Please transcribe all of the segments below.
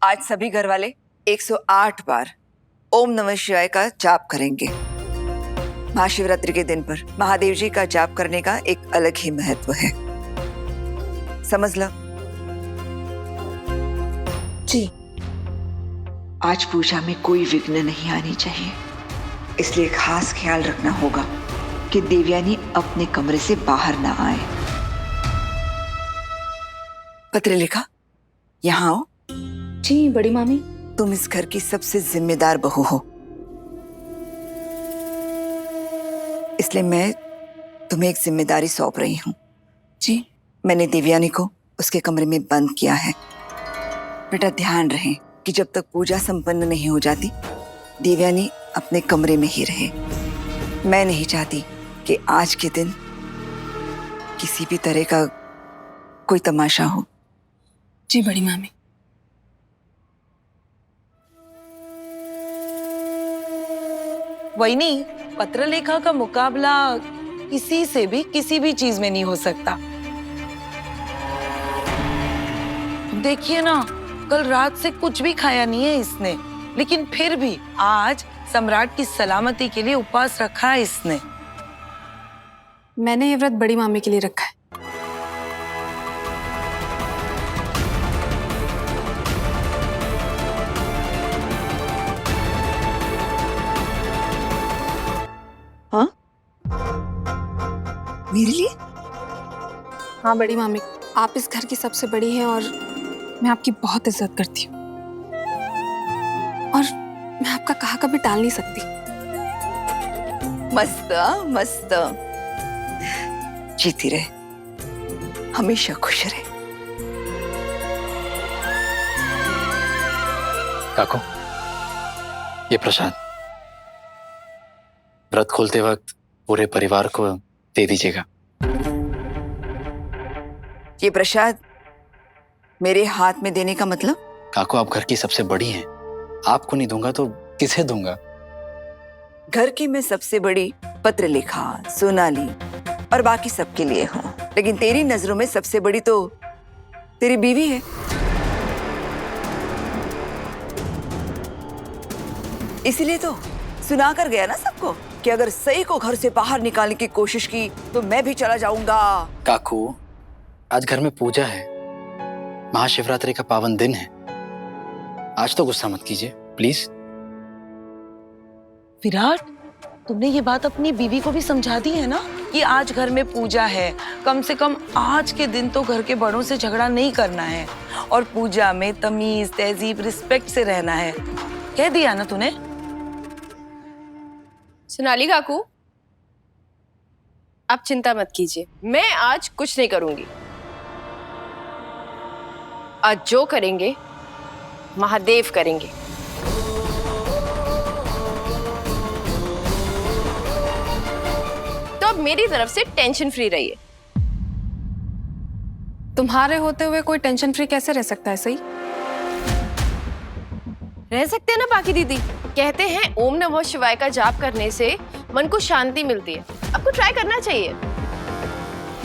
आज सभी घर वाले 108 बार ओम नमः शिवाय का जाप करेंगे। महाशिवरात्रि के दिन पर महादेव जी का जाप करने का एक अलग ही महत्व है, समझ लो। जी। आज पूजा में कोई विघ्न नहीं आनी चाहिए, इसलिए खास ख्याल रखना होगा कि देवयानी अपने कमरे से बाहर ना आए। पत्र लिखा, यहाँ आओ। जी बड़ी मामी। तुम इस घर की सबसे जिम्मेदार बहू हो, इसलिए मैं तुम्हें एक जिम्मेदारी सौंप रही हूँ। जी। मैंने देवयानी को उसके कमरे में बंद किया है। बेटा ध्यान रहे कि जब तक पूजा संपन्न नहीं हो जाती देवयानी अपने कमरे में ही रहे। मैं नहीं चाहती कि आज के दिन किसी भी तरह का कोई तमाशा हो। जी बड़ी मामी। वही पत्रलेखा का मुकाबला किसी से भी किसी भी चीज में नहीं हो सकता। देखिए ना, कल रात से कुछ भी खाया नहीं है इसने, लेकिन फिर भी आज सम्राट की सलामती के लिए उपवास रखा है इसने। मैंने ये व्रत बड़ी मामी के लिए रखा है। हाँ? मेरे लिए? हाँ बड़ी मामी, आप इस घर की सबसे बड़ी हैं और मैं आपकी बहुत इज्जत करती हूँ और मैं आपका कहा कभी टाल नहीं सकती। मस्त मस्त, जीती रहे, हमेशा खुश रहे। काको, ये प्रसाद व्रत खोलते वक्त पूरे परिवार को दे दीजिएगा। ये प्रसाद मेरे हाथ में देने का मतलब? काको, आप घर की सबसे बड़ी हैं, आपको नहीं दूंगा तो किसे दूंगा? घर की मैं सबसे बड़ी पत्रलेखा, सोनाली और बाकी सबके लिए हूँ, लेकिन तेरी नजरों में सबसे बड़ी तो तेरी बीवी है। इसीलिए तो सुना कर गया ना सबको कि अगर सही को घर से बाहर निकालने की कोशिश की तो मैं भी चला जाऊंगा। काकू, आज घर में पूजा है, महाशिवरात्रि का पावन दिन है, आज तो गुस्सा मत कीजिए प्लीज। विराट, तुमने ये बात अपनी बीवी को भी समझा दी है ना कि आज घर में पूजा है, कम से कम आज के दिन तो घर के बड़ों से झगड़ा नहीं करना है और पूजा में तमीज, तहजीब, रिस्पेक्ट से रहना है। कह दिया ना तूने? सोनाली काकू, आप चिंता मत कीजिए, मैं आज कुछ नहीं करूंगी। आज जो करेंगे महादेव करेंगे। तो अब मेरी तरफ से टेंशन फ्री रहिए। तुम्हारे होते हुए कोई टेंशन फ्री कैसे रह सकता है? सही रह सकते हैं ना बाकी दीदी। कहते हैं ओम नमः शिवाय का जाप करने से मन को शांति मिलती है। आपको ट्राई करना चाहिए।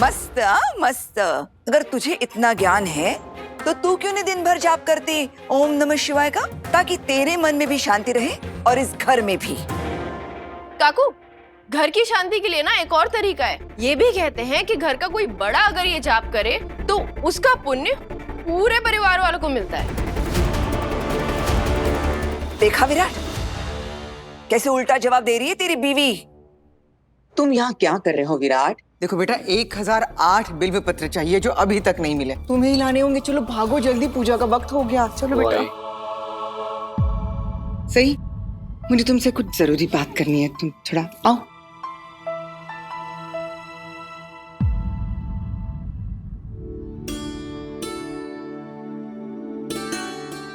मस्त मस्त, अगर तुझे इतना ज्ञान है तो तू क्यों नहीं दिन भर जाप करती ओम नमः शिवाय का, ताकि तेरे मन में भी शांति रहे और इस घर में भी। काकू, घर की शांति के लिए ना एक और तरीका है। ये भी कहते हैं कि घर का कोई बड़ा अगर ये जाप करे तो उसका पुण्य पूरे परिवार वालों को मिलता है। देखा विराट, कैसे उल्टा जवाब दे रही है तेरी बीवी। तुम यहाँ क्या कर रहे हो विराट? देखो बेटा, 1008 बिल्व पत्र चाहिए जो अभी तक नहीं मिले। तुम्हें ही लाने होंगे। चलो भागो जल्दी, पूजा का वक्त हो गया। चलो बेटा। सही, मुझे तुमसे कुछ जरूरी बात करनी है, तुम थोड़ा आओ।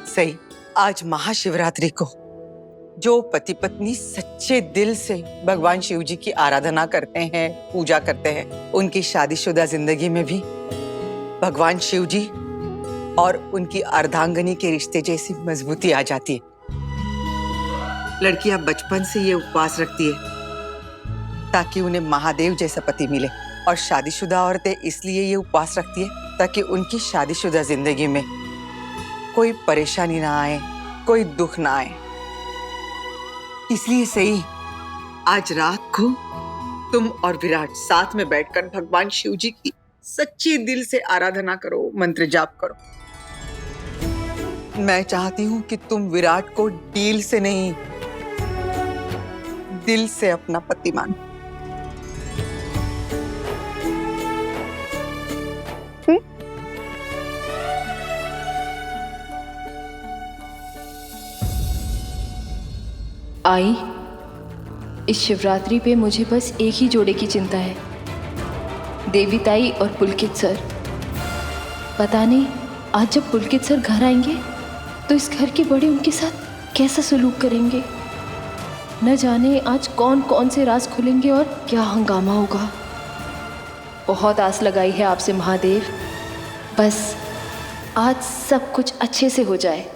सही, आज महाशिवरात्रि को जो पति पत्नी सच्चे दिल से भगवान शिव जी की आराधना करते हैं, पूजा करते हैं, उनकी शादीशुदा जिंदगी में भी भगवान शिव जी और उनकी अर्धांगिनी के रिश्ते जैसी मजबूती आ जाती है। लड़कियां बचपन से ये उपवास रखती है ताकि उन्हें महादेव जैसा पति मिले, और शादीशुदा औरतें इसलिए ये उपवास रखती है ताकि उनकी शादीशुदा जिंदगी में कोई परेशानी ना आए, कोई दुख ना आए। इसलिए सही आज रात को तुम और विराट साथ में बैठकर भगवान शिव जी की सच्ची दिल से आराधना करो, मंत्र जाप करो। मैं चाहती हूं कि तुम विराट को डील से नहीं, दिल से अपना पति मानो। आई, इस शिवरात्रि पे मुझे बस एक ही जोड़े की चिंता है, देवी ताई और पुलकित सर। पता नहीं आज जब पुलकित सर घर आएंगे तो इस घर के बड़े उनके साथ कैसा सलूक करेंगे। न जाने आज कौन कौन से राज खुलेंगे और क्या हंगामा होगा। बहुत आस लगाई है आपसे महादेव, बस आज सब कुछ अच्छे से हो जाए।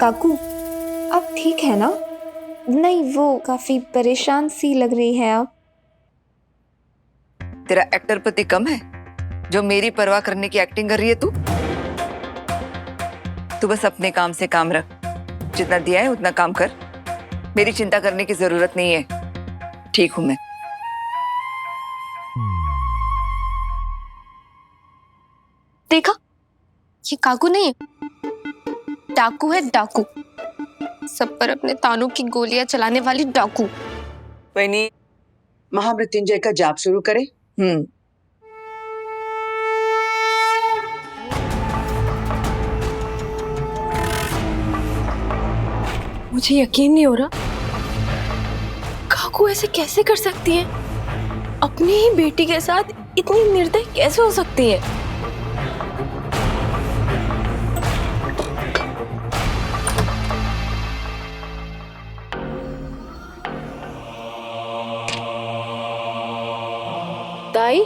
काकू, आप ठीक है ना? नहीं, वो काफी परेशान सी लग रही है आप। तेरा एक्टर पति कम है जो मेरी परवाह करने की एक्टिंग कर रही है तू? तू बस अपने काम से काम रख, जितना दिया है उतना काम कर। मेरी चिंता करने की जरूरत नहीं है, ठीक हूं मैं। देखा, ये काकू नहीं है, डाकू है, डाकू। सब पर अपने तानों की गोलियां चलाने वाली डाकू। वही महामृत्युंजय का जाप शुरू करें। मुझे यकीन नहीं हो रहा, काकू ऐसे कैसे कर सकती है? अपनी ही बेटी के साथ इतनी निर्दयी कैसे हो सकती है? ताई,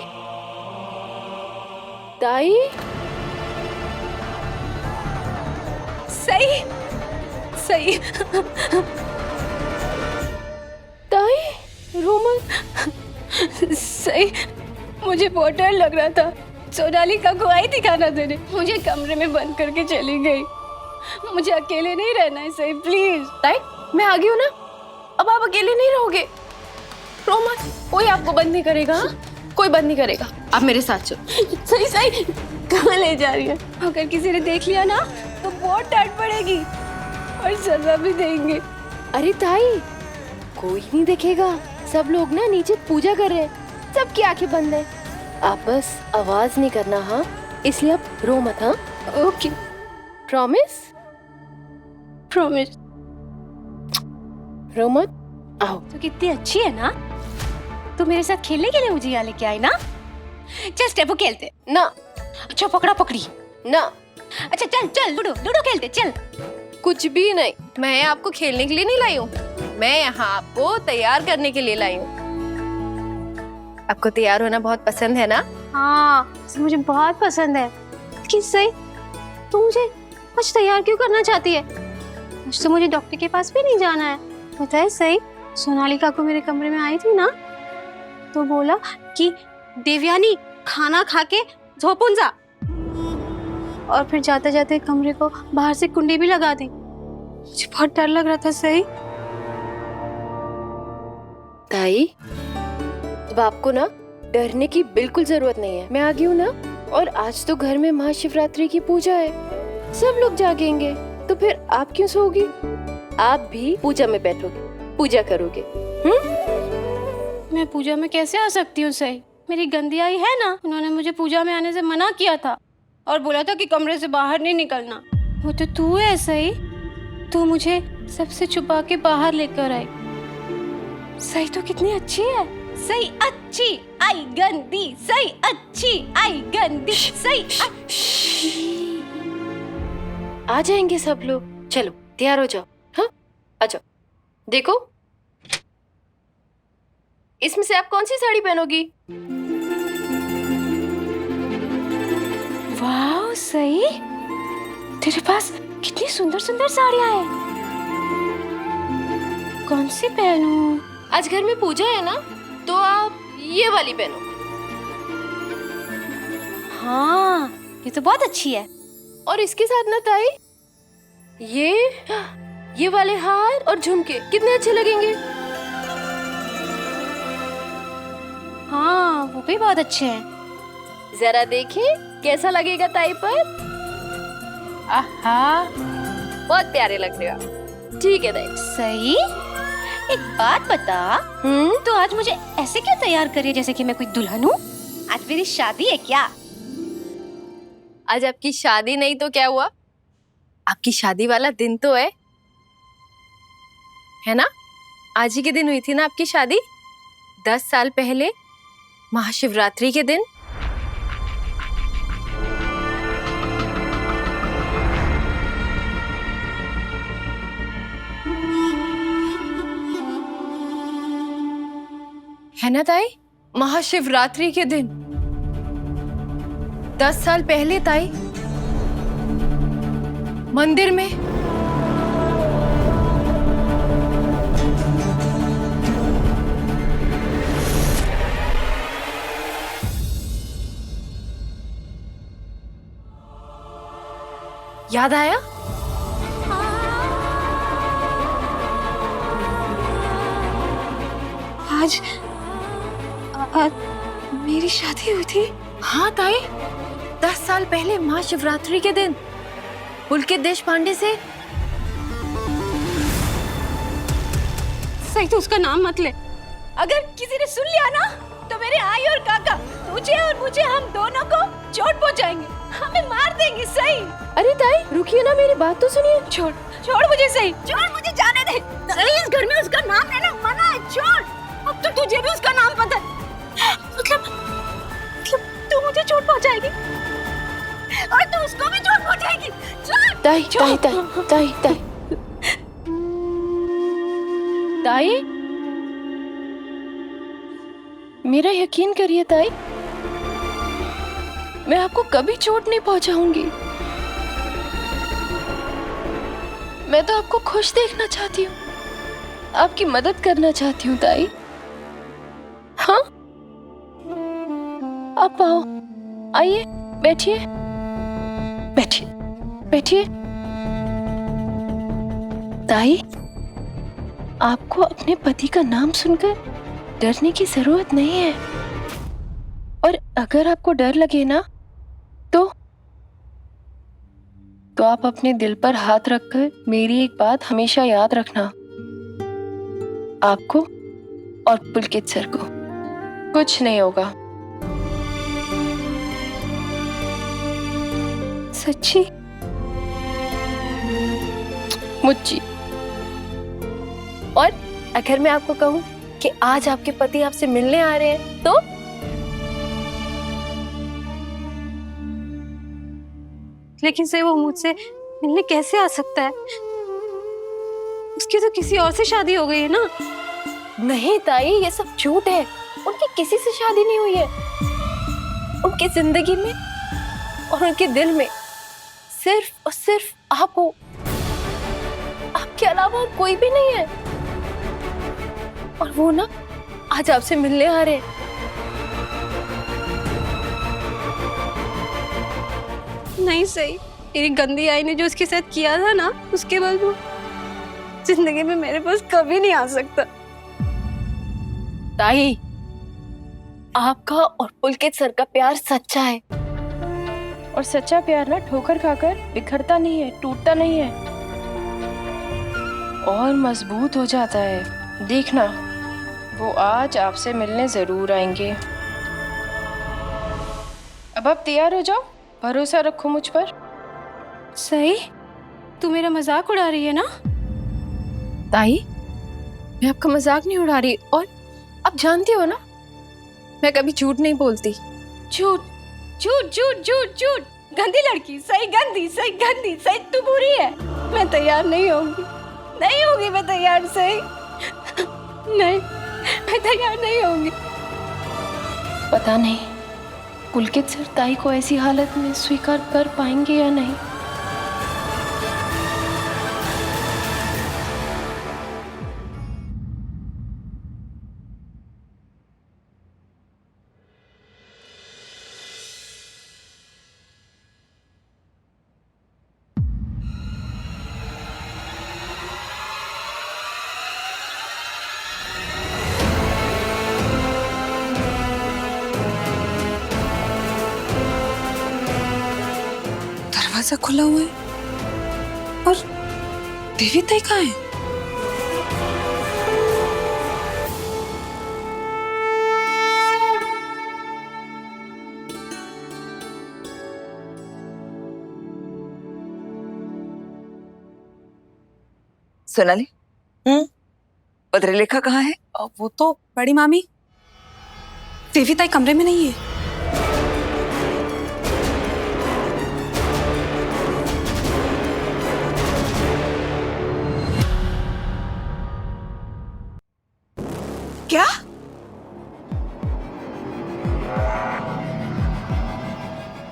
ताई, सही सही। ताई, रोमन, सही, मुझे बहुत डर लग रहा था। सोनाली काकू आई थी खाना देने, मुझे कमरे में बंद करके चली गई। मुझे अकेले नहीं रहना है, सही प्लीज। ताई, मैं आ गई हूँ ना, अब आप अकेले नहीं रहोगे। रोमन, कोई आपको बंद नहीं करेगा, हाँ? कोई बंद नहीं करेगा, आप मेरे साथ चलो। सही सही, कहाँ ले जा रही है? अगर किसी ने देख लिया ना तो बहुत डांट पड़ेगी और सजा भी देंगे। अरे ताई, कोई नहीं देखेगा, सब लोग ना नीचे पूजा कर रहे हैं, सबकी आंखें बंद है। आप बस आवाज नहीं करना, हाँ? इसलिए आप रो मत, हाँ? Okay, promise? प्रॉमिस। रो मत, आओ। तो कितनी अच्छी है ना, तो मेरे साथ खेलने के लिए मुझे यहाँ लेके आई ना। चल स्टेपो खेलते ना। अच्छा पकड़ा पकड़ी ना। अच्छा चल चल लूडो लूडो खेलते चल। कुछ भी नहीं, मैं आपको खेलने के लिए नहीं लाई हूँ, मैं यहाँ आपको तैयार करने के लिए लाई हूँ। आपको तैयार होना बहुत पसंद है ना? हाँ, मुझे बहुत पसंद है। लेकिन सही, तू मुझे आज तैयार क्यों करना चाहती है? आज तो मुझे डॉक्टर के पास भी नहीं जाना है। पता है सही, सोनालिका को मेरे कमरे में आई थी ना, तो बोला कि देवयानी खाना खा के झोपुन जा, और फिर जाते जाते कमरे को बाहर से कुंडी भी लगा दी। मुझे बहुत डर लग रहा था सही। ताई, अब आपको ना डरने की बिल्कुल जरूरत नहीं है, मैं आ गई हूँ ना। और आज तो घर में महाशिवरात्रि की पूजा है, सब लोग जागेंगे, तो फिर आप क्यों सोओगी? आप भी पूजा में बैठोगे, पूजा करोगे। मैं पूजा में कैसे आ सकती हूँ सही? मेरी गंदी आई है ना, उन्होंने मुझे पूजा में आने से मना किया था और बोला था कि कमरे से बाहर नहीं निकलना। वो तो तू है सही, तू मुझे सबसे छुपा के बाहर लेकर आई। सही तो कितनी अच्छी है। सही अच्छी आई गंदी, सही अच्छी आई गंदी, सही आ जाएंगे सब लोग, चलो तैयार हो जाओ। हाँ, आ जाओ। देखो, इसमें से आप कौन सी साड़ी पहनोगी? वाह सही, तेरे पास कितनी सुंदर सुंदर साड़ियां हैं। कौन सी पहनूं? आज घर में पूजा है ना, तो आप ये वाली पहनो। हाँ, ये तो बहुत अच्छी है। और इसके साथ ना ताई, ये वाले हार और झुमके कितने अच्छे लगेंगे। हाँ, वो भी बहुत अच्छे हैं। जरा देखें कैसा लगेगा ताई पर। आहा, बहुत प्यारे लग रहे हो आप। ठीक है ताई। सही, एक बात बता, तो आज मुझे ऐसे क्यों तैयार कर रही है जैसे कि मैं कोई दुल्हन हूँ? आज मेरी शादी है क्या? आज आपकी शादी नहीं तो क्या हुआ? आपकी शादी वाला दिन तो है ना? आज ही के दिन हुई थी ना आपकी शादी, 10 साल पहले, महाशिवरात्रि के दिन। है ना ताई? महाशिवरात्रि के दिन 10 साल पहले ताई, मंदिर में। याद आया? आज मेरी शादी हुई थी। हाँ ताई, 10 साल पहले महाशिवरात्रि के दिन पुलकित देशपांडे से। सही, तो उसका नाम मत ले। अगर किसी ने सुन लिया ना, तो मेरे आई और काका, तुझे और मुझे, हम दोनों को चोट पहुंचाएंगे, हमें मार देंगे। सही। अरे ताई रुकिए ना, मेरी बात तो सुनिए। छोड़ मुझे। सही, छोड़ मुझे, जाने दे। सही, इस घर में उसका नाम लेना मना है। छोड़। अब तो तुझे भी उसका नाम पता है। मतलब तू मुझे चोट पहुंचाएगी और तू उसको भी चोट पहुंचाएगी। ताई ताई ताई ताई ताई ताई, मेरा यकीन करिए ताई, मैं आपको कभी चोट नहीं पहुंचाऊंगी। मैं तो आपको खुश देखना चाहती हूँ, आपकी मदद करना चाहती हूँ ताई। हाँ, आप आओ, आइए, बैठिए बैठिए बैठिए। ताई, आपको अपने पति का नाम सुनकर डरने की जरूरत नहीं है। और अगर आपको डर लगे ना, तो आप अपने दिल पर हाथ रखकर मेरी एक बात हमेशा याद रखना। आपको और पुलकित सर को कुछ नहीं होगा। सच्ची? मुझी। और अगर मैं आपको कहूं कि आज आपके पति आपसे मिलने आ रहे हैं, तो लेकिन से वो मुझसे मिलने कैसे आ सकता है? उसकी तो किसी और से शादी हो गई है ना। नहीं ताई, ये सब झूठ है। उनकी किसी से शादी नहीं हुई है। उनकी जिंदगी में और उनके दिल में सिर्फ और सिर्फ आप हो। आपके अलावा और कोई भी नहीं है। और वो ना आज आपसे मिलने आ रहे हैं। नहीं सही, मेरी गंदी आई ने जो उसके साथ किया था ना, उसके बाद वो जिंदगी में मेरे पास कभी नहीं आ सकता। ताई, आपका और पुलकित सर का प्यार सच्चा है। और सच्चा प्यार ना ठोकर खाकर बिखरता नहीं है, टूटता नहीं है, और मजबूत हो जाता है। देखना, वो आज आपसे मिलने जरूर आएंगे। अब आप तैयार हो जाओ, भरोसा रखो मुझ पर। सही, तू मेरा मजाक उड़ा रही है ना? ताई, मैं आपका मजाक नहीं उड़ा रही। और आप जानती हो ना, मैं कभी झूठ नहीं बोलती। झूठ झूठ झूठ झूठ झूठ, गंदी लड़की। सही, गंदी, सही, गंदी, सही, तू बुरी है। मैं तैयार नहीं होंगी, नहीं होगी मैं तैयार। सही, नहीं। मैं तैयार नहीं होंगी। पता नहीं पुलकित सर ताई को ऐसी हालत में स्वीकार कर पाएंगे या नहीं। दरवाजा खुला हुआ है और देवी ताई कहाँ है? सोनाली, पत्रलेखा कहाँ है? वो तो बड़ी मामी, देवी ताई कमरे में नहीं है। क्या?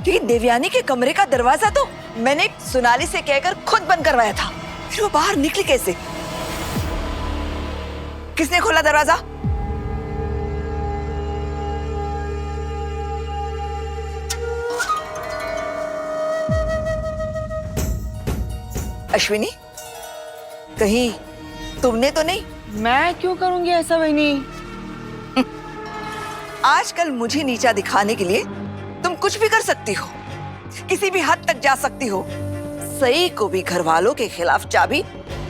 लेकिन देवयानी के कमरे का दरवाजा तो मैंने सोनाली से कहकर खुद बंद करवाया था, फिर वो बाहर निकली कैसे? किसने खोला दरवाजा? अश्विनी, कहीं तुमने तो नहीं? मैं क्यों करूंगी ऐसा बहनी? आजकल मुझे नीचा दिखाने के लिए तुम कुछ भी कर सकती हो, किसी भी हद तक जा सकती हो। सई को भी घर वालों के खिलाफ चाबी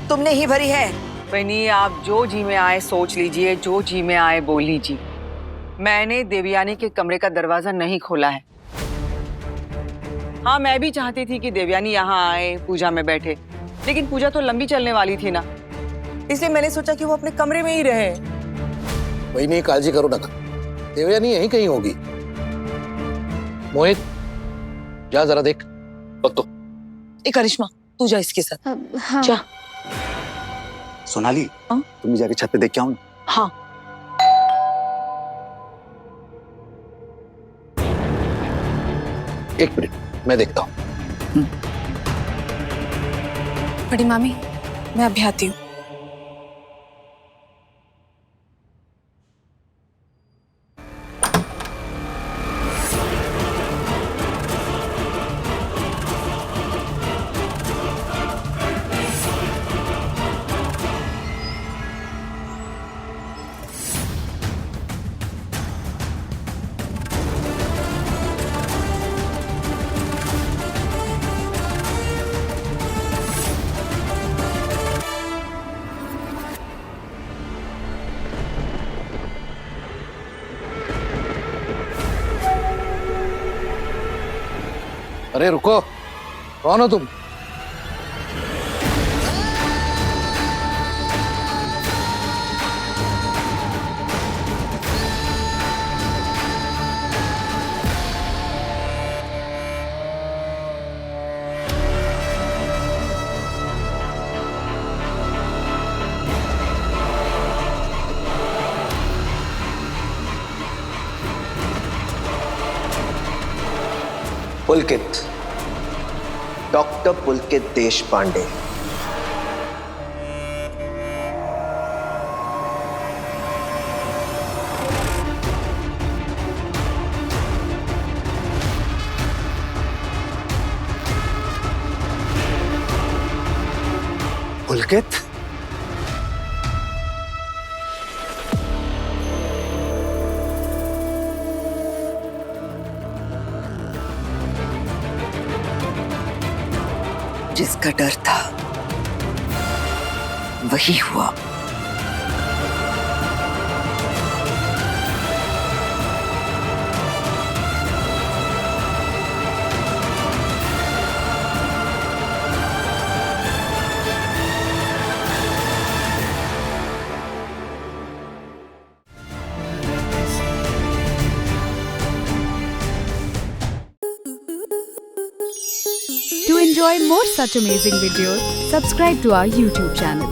तुमने ही भरी है। बहनी, आप जो जी में आए सोच लीजिए, जो जी में आए बोल लीजिए। मैंने देवयानी के कमरे का दरवाजा नहीं खोला है। हाँ, मैं भी चाहती थी कि देवयानी यहाँ आए, पूजा में बैठे, लेकिन पूजा तो लंबी चलने वाली थी ना, इसलिए मैंने सोचा कि वो अपने कमरे में ही रहे। वही नहीं, काळजी करू नका, देवयानी यहीं कहीं होगी। मोहित, जा जरा देख। तो करिश्मा, तू जा इसके साथ। हाँ। जा। सोनाली, तुम जाके छत पे देख के आओ। हाँ। एक मिनट, मैं देखता हूँ। बड़ी मामी, मैं अभी आती हूँ। अरे रुको, कौन हो तुम? पुलकित, डॉक्टर पुलकित देशपांडे। पुलकित, जिसका डर था वही हुआ। To enjoy more such amazing videos, subscribe to our YouTube channel.